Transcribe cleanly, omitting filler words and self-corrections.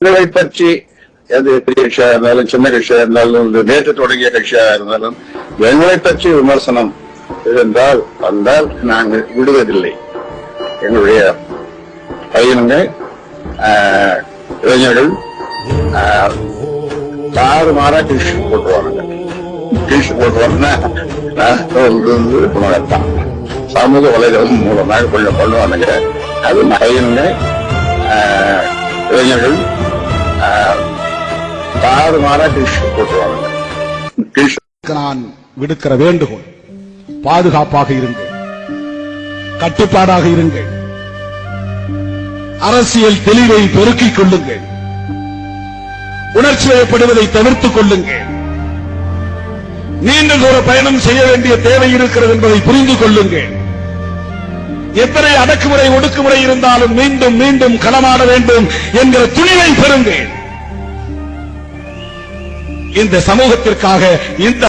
இதை பற்றி எது பெரிய கட்சியா இருந்தாலும் சின்ன கட்சியா இருந்தாலும் நேற்று தொடங்கிய கட்சியா இருந்தாலும் எங்களை பற்றி விமர்சனம் இருந்தால் வந்தால் நாங்கள் விடுவதில்லை. எங்களுடைய பையனுங்கள் இளைஞர்கள் மாறா டிஷ் போட்டுருவானுங்க. டிஷ் போட்டுருவாங்கன்னா சமூக வலைதளம் மூலமாக கொஞ்சம் பண்ணுவானுங்க. அது பையனுங்க இளைஞர்கள் மாறா டிஷ் போட்டுருவானுங்க. நான் விடுக்கிற வேண்டுகோள், பாதுகாப்பாக இருங்கள், கட்டுப்பாடாக இருங்கள், அரசியல் தெளிவை பெருக்கிக் கொள்ளுங்கள், உணர்ச்சி வயப்படுவதை தவிர்த்துக் கொள்ளுங்கள், நீண்ட தூர பயணம் செய்ய வேண்டிய தேவை இருக்கிறது என்பதை புரிந்து கொள்ளுங்கள். எத்தனை அடக்குமுறை ஒடுக்குமுறை இருந்தாலும் மீண்டும் மீண்டும் களமாட வேண்டும் என்கிற துணிவை பெறுங்கள். இந்த சமூகத்திற்காக இந்த